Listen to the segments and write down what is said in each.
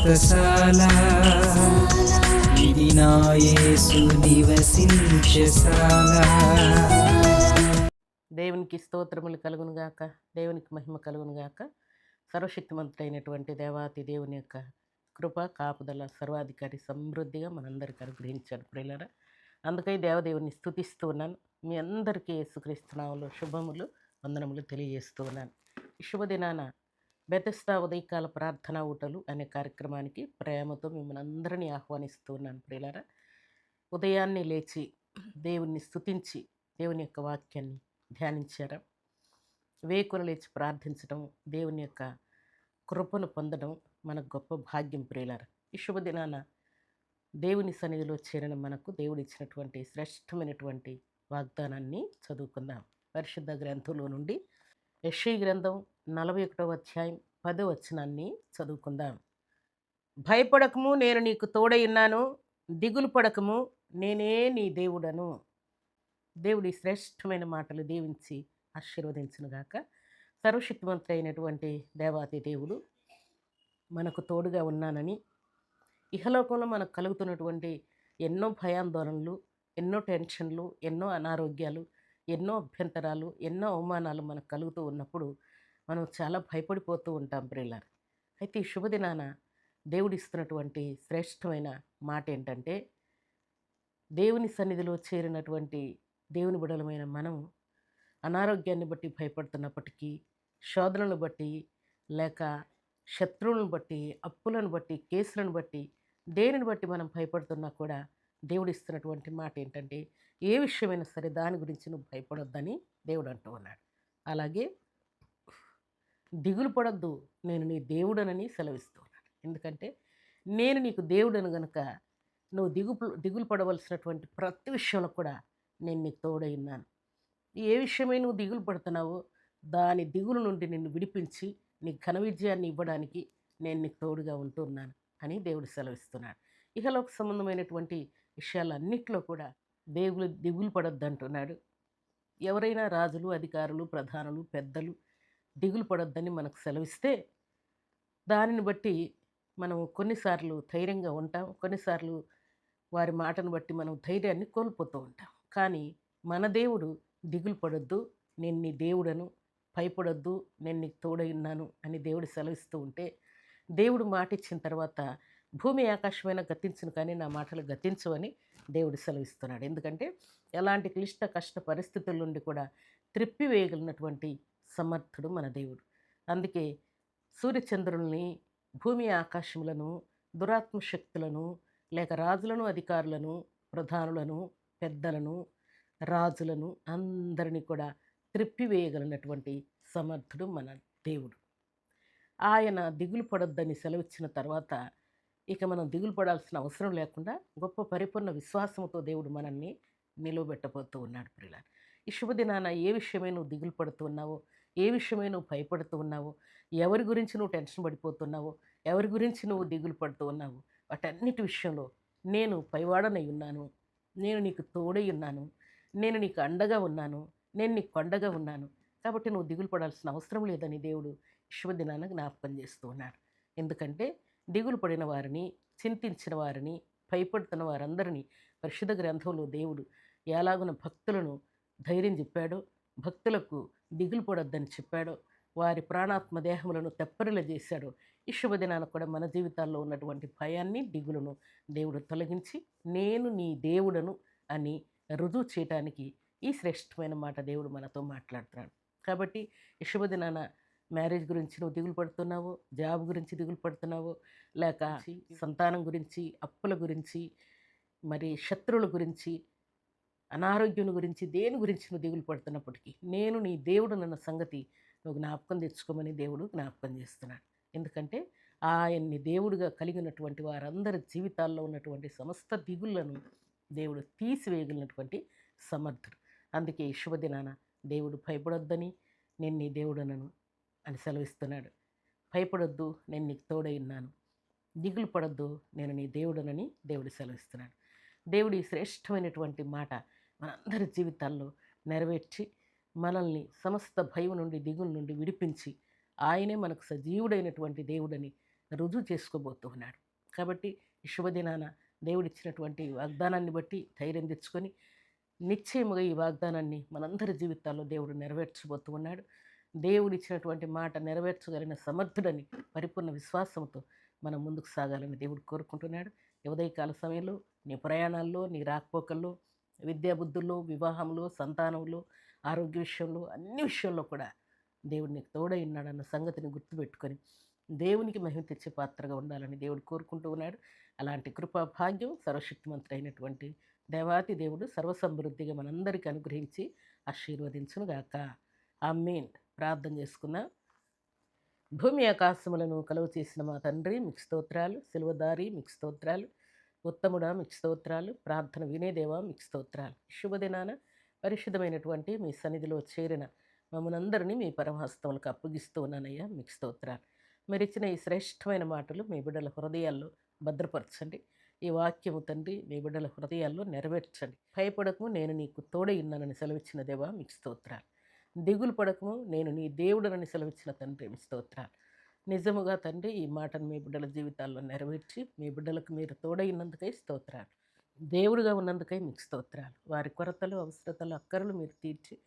వ్రతశాల ఇది నా యేసు నివసించశాల. దేవునికి స్తోత్రములు కలుగునుగాక, దేవునికి మహిమ కలుగునుగాక. సర్వశక్తిమంతుడైనటువంటి దేవాతి దేవుని యొక్క కృప కాపుదల సర్వాధికారి సమృద్ధిగా మనందరికీ అనుగ్రహించాడు ప్రియులారా. అందుకై దేవదేవుని స్తుతిస్తూ ఉన్నాను. మీ అందరికీ యేసుక్రీస్తు నామములో శుభములు వందనములు తెలియజేస్తూ ఉన్నాను. ఈ శుభదినాన బెతెస్దా ఉదయకాల ప్రార్థనా ఊటలు అనే కార్యక్రమానికి ప్రేమతో మిమ్మల్ని అందరినీ ఆహ్వానిస్తూ ఉన్నాను ప్రియులారా. ఉదయాన్నే లేచి దేవుణ్ణి స్తుతించి దేవుని యొక్క వాక్యాన్ని ధ్యానించారా? వేకున లేచి ప్రార్థించడం, దేవుని యొక్క కృపను పొందడం మనకు గొప్ప భాగ్యం ప్రియులారా. ఈ శుభదినాన దేవుని సన్నిధిలో చేరిన మనకు దేవుడు ఇచ్చినటువంటి శ్రేష్టమైనటువంటి వాగ్దానాన్ని చదువుకుందాం. పరిశుద్ధ గ్రంథంలో నుండి యెషయా గ్రంథం 41వ అధ్యాయం 10వ వచనాన్ని చదువుకుందాం. భయపడకము, నేను నీకు తోడై ఉన్నాను, దిగులు పడకము, నేనే నీ దేవుడను. దేవుడి శ్రేష్టమైన మాటలు దీవించి ఆశీర్వదించునుగాక. సర్వశక్తివంతుడైనటువంటి దేవాతి దేవుడు మనకు తోడుగా ఉన్నానని, ఇహలోకంలో మనకు కలుగుతున్నటువంటి ఎన్నో భయాందోళనలు, ఎన్నో టెన్షన్లు, ఎన్నో అనారోగ్యాలు, ఎన్నో అభ్యంతరాలు, ఎన్నో అవమానాలు మనకు కలుగుతూ ఉన్నప్పుడు మనం చాలా భయపడిపోతూ ఉంటాం ప్రియులారా. అయితే ఈ శుభదినాన దేవుడిస్తున్నటువంటి శ్రేష్టమైన మాట ఏంటంటే, దేవుని సన్నిధిలో చేరినటువంటి దేవుని బిడ్డలమైన మనం అనారోగ్యాన్ని బట్టి భయపడుతున్నప్పటికీ, శోధనలను బట్టి, లేక శత్రువులను బట్టి, అప్పులను బట్టి, కేసులను బట్టి, దేనిని బట్టి మనం భయపడుతున్నా కూడా దేవుడు ఇస్తున్నటువంటి మాట ఏంటంటే, ఏ విషయమైనా సరే దాని గురించి నువ్వు భయపడొద్దని దేవుడు అంటూ ఉన్నాడు. అలాగే దిగులు పడొద్దు, నేను నీ దేవుడనని సెలవిస్తూ ఉన్నాడు. ఎందుకంటే నేను నీకు దేవుడను గనుక నువ్వు దిగులు పడవలసినటువంటి ప్రతి విషయంలో కూడా నేను నీకు తోడై ఉన్నాను. ఏ విషయమై నువ్వు దిగులు పడుతున్నావో దాని దిగులు నుండి నిన్ను విడిపించి నీ ఘన విజయాన్ని ఇవ్వడానికి నేను నీకు తోడుగా ఉంటున్నాను అని దేవుడు సెలవిస్తున్నాడు. ఇహలోక సంబంధమైనటువంటి విషయాలన్నిట్లో కూడా దేవుడు దిగులు పడొద్దు అంటున్నాడు. ఎవరైనా రాజులు, అధికారులు, ప్రధానులు, పెద్దలు దిగులు పడొద్దని మనకు సెలవిస్తే దానిని బట్టి మనం కొన్నిసార్లు ధైర్యంగా ఉంటాం, కొన్నిసార్లు వారి మాటను బట్టి మనం ధైర్యాన్ని కోల్పోతూ ఉంటాం. కానీ మన దేవుడు దిగులు పడొద్దు, నేను నీ దేవుడను, భయపడొద్దు, నేను నీకు తోడై ఉన్నాను అని దేవుడు సెలవిస్తూ ఉంటే, దేవుడు మాట ఇచ్చిన తర్వాత భూమి ఆకాశమైన గతించును కానీ నా మాటలు గతించవని దేవుడు సెలవిస్తున్నాడు. ఎందుకంటే ఎలాంటి క్లిష్ట కష్ట పరిస్థితుల నుండి కూడా త్రిప్పివేయగలిగినటువంటి సమర్థుడు మన దేవుడు. అందుకే సూర్యచంద్రుల్ని, భూమి ఆకాశములను, దురాత్మ శక్తులను, లేక రాజులను, అధికారులను, ప్రధానులను, పెద్దలను, రాజులను అందరినీ కూడా త్రిప్పివేయగలిగినటువంటి సమర్థుడు మన దేవుడు. ఆయన దిగులు పడొద్దని సెలవిచ్చిన తర్వాత ఇక మనం దిగులు పడాల్సిన అవసరం లేకుండా గొప్ప పరిపూర్ణ విశ్వాసంతో దేవుడు మనల్ని నిలవబెట్టబోతూ ఉన్నాడు ప్రియులారా. ఈ శుభదినాన ఏ విషయమై నువ్వు దిగులు పడుతూ ఉన్నావో, ఏ విషయమై నువ్వు భయపడుతూ ఉన్నావో, ఎవరి గురించి నువ్వు టెన్షన్ పడిపోతున్నావో, ఎవరి గురించి నువ్వు దిగులు పడుతూ ఉన్నావో, వాటన్నిటి విషయంలో నేను పైవాడనై ఉన్నాను, నేను నీకు తోడై ఉన్నాను, నేను నీకు అండగా ఉన్నాను, నేను నీకు కొండగా ఉన్నాను, కాబట్టి నువ్వు దిగులు పడాల్సిన అవసరం లేదని దేవుడు శుభదినాన జ్ఞాపకం చేస్తూ ఉన్నాడు. ఎందుకంటే దిగులు పడిన వారిని, చింతించిన వారిని, భయపడుతున్న వారందరినీ పరిశుద్ధ గ్రంథంలో దేవుడు ఎలాగున భక్తులను ధైర్యం చెప్పాడో, భక్తులకు దిగులు పడొద్దని చెప్పాడో, వారి ప్రాణాత్మ దేహములను తెప్పరిల చేశాడో, ఈ శుభదినాన కూడా మన జీవితాల్లో ఉన్నటువంటి భయాన్ని, దిగులను దేవుడు తొలగించి నేను నీ దేవుడను అని రుజువు చేయటానికి ఈ శ్రేష్టమైన మాట దేవుడు మనతో మాట్లాడుతున్నాడు. కాబట్టి ఈ శుభదినాన మ్యారేజ్ గురించి నువ్వు దిగులు పడుతున్నావో, జాబ్ గురించి దిగులు పడుతున్నావో, లేక సంతానం గురించి, అప్పుల గురించి, మరి శత్రువుల గురించి, అనారోగ్యం గురించి, దేని గురించి నువ్వు దిగులు పడుతున్నప్పటికీ నేను నీ దేవుడు అన్న సంగతి నువ్వు జ్ఞాపకం తెచ్చుకోమని దేవుడు జ్ఞాపకం చేస్తున్నాడు. ఎందుకంటే ఆయన్ని దేవుడుగా కలిగినటువంటి వారందరి జీవితాల్లో ఉన్నటువంటి సమస్త దిగుళ్లను దేవుడు తీసివేయగలిగినటువంటి సమర్థుడు. అందుకే ఈ శుభదినాన దేవుడు భయపడొద్దని నేను నీ దేవుడనను అని సెలవిస్తున్నాడు. భయపడొద్దు, నేను నీకు తోడై ఉన్నాను, దిగులు పడొద్దు, నేను నీ దేవుడనని దేవుడు సెలవిస్తున్నాడు. దేవుడి శ్రేష్టమైనటువంటి మాట మనందరి జీవితాల్లో నెరవేర్చి మనల్ని సమస్త భయం నుండి, దిగుల నుండి విడిపించి ఆయనే మనకు సజీవుడైనటువంటి దేవుడని రుజువు చేసుకోబోతూ ఉన్నాడు. కాబట్టి ఈ శుభదినాన దేవుడిచ్చినటువంటి వాగ్దానాన్ని బట్టి ధైర్యం తెచ్చుకొని నిశ్చయముగా ఈ వాగ్దానాన్ని మనందరి జీవితాల్లో దేవుడు నెరవేర్చబోతూ ఉన్నాడు. దేవుడిచ్చినటువంటి మాట నెరవేర్చగలిగిన సమర్థుడని పరిపూర్ణ విశ్వాసంతో మనం ముందుకు సాగాలని దేవుడు కోరుకుంటున్నాడు. ఉదయకాల సమయంలో నీ ప్రయాణాల్లో, నీ రాకపోకల్లో, విద్యాబుద్ధుల్లో, వివాహంలో, సంతానంలో, ఆరోగ్య విషయంలో, అన్ని విషయంలో కూడా దేవుడు నీకు తోడై ఉన్నాడన్న సంగతిని గుర్తుపెట్టుకొని దేవునికి మహిమ తెచ్చే పాత్రగా ఉండాలని దేవుడు కోరుకుంటూ ఉన్నాడు. అలాంటి కృపా భాగ్యం సర్వశక్తిమంతుడు అయినటువంటి దేవాతి దేవుడు సర్వసమృద్ధిగా మనందరికీ అనుగ్రహించి ఆశీర్వదించునుగాక. ఆమేన్. ప్రార్థన చేసుకుందాం. భూమి ఆకాశములను కలువ చేసిన మా తండ్రి మీకు స్తోత్రాలు. సిలువదారి మీకు స్తోత్రాలు. ఉత్తముడా మీకు స్తోత్రాలు. ప్రార్థన వినేదేవా మీకు స్తోత్రాలు. శుభదినాన పరిశుద్ధమైనటువంటి మీ సన్నిధిలో చేరిన మమ్మల్ని మీ పరమహస్తములకు అప్పగిస్తూ ఉన్నానయ్యా, మీకు స్తోత్రాలు. మీరు ఇచ్చిన ఈ శ్రేష్టమైన మాటలు మీ బిడ్డల హృదయాల్లో భద్రపరచండి. ఈ వాక్యము తండ్రి మీ బిడ్డల హృదయాల్లో నెరవేర్చండి. భయపడకము, నేను నీకు తోడై ఉన్నానని సెలవిచ్చిన దేవా మీకు స్తోత్రాలు. దిగులు పడకము, నేను నీ దేవుడనని సెలవిచ్చిన తండ్రి మీ స్తోత్రాలు. నిజముగా తండ్రి ఈ మాటను మీ బిడ్డల జీవితాల్లో నెరవేర్చి మీ బిడ్డలకు మీరు తోడై ఉన్నందుకై స్తోత్రాలు. దేవుడుగా ఉన్నందుకై మీకు స్తోత్రాలు. వారి కొరతలు, అవసరతలు, అక్కరలు మీరు తీర్చి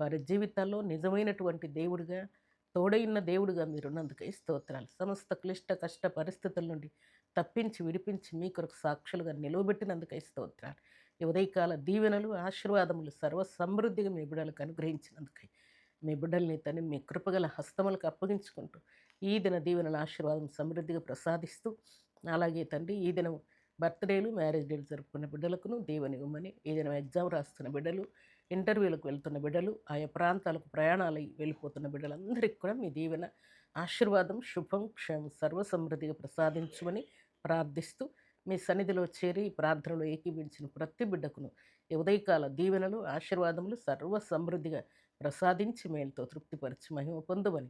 వారి జీవితాల్లో నిజమైనటువంటి దేవుడిగా, తోడైన దేవుడిగా మీరున్నందుకై స్తోత్రాలు. సమస్త క్లిష్ట కష్ట పరిస్థితుల నుండి తప్పించి విడిపించి మీ కొరకు సాక్షులుగా నిలవబెట్టినందుకై స్తోత్రాలు. ఈ ఉదయకాల దీవెనలు, ఆశీర్వాదములు సర్వ సమృద్ధిగా మీ బిడ్డలకు అనుగ్రహించినందుకై మీ బిడ్డల్ని తని మీ కృపగల హస్తములకు అప్పగించుకుంటూ ఈ దిన దీవెనల ఆశీర్వాదం సమృద్ధిగా ప్రసాదిస్తూ, అలాగే తండ్రి ఈ దినం బర్త్డేలు, మ్యారేజ్ డేలు జరుపుకున్న బిడ్డలకును దేవుని ఇవ్వమని, ఈ దినం ఎగ్జామ్ రాస్తున్న బిడ్డలు, ఇంటర్వ్యూలకు వెళ్తున్న బిడ్డలు, ఆయా ప్రాంతాలకు ప్రయాణాలు వెళ్ళిపోతున్న బిడ్డలందరికీ కూడా మీ దీవెన, ఆశీర్వాదం, శుభం, క్షేమం సర్వ సమృద్ధిగా ప్రసాదించమని ప్రార్థిస్తూ, మీ సన్నిధిలో చేరి ఈ ప్రార్థనలో ఏకీభించిన ప్రతి బిడ్డకును ఈ ఉదయకాల దీవెనలు, ఆశీర్వాదములు సర్వ సమృద్ధిగా ప్రసాదించి మేలుతో తృప్తిపరిచి మహిమ పొందుమని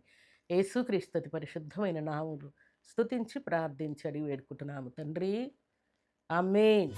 యేసుక్రీస్తు అతి పరిశుద్ధమైన నామములు స్తుతించి ప్రార్థించి అడిగి వేడుకుంటున్నాము తండ్రి. ఆమేన్.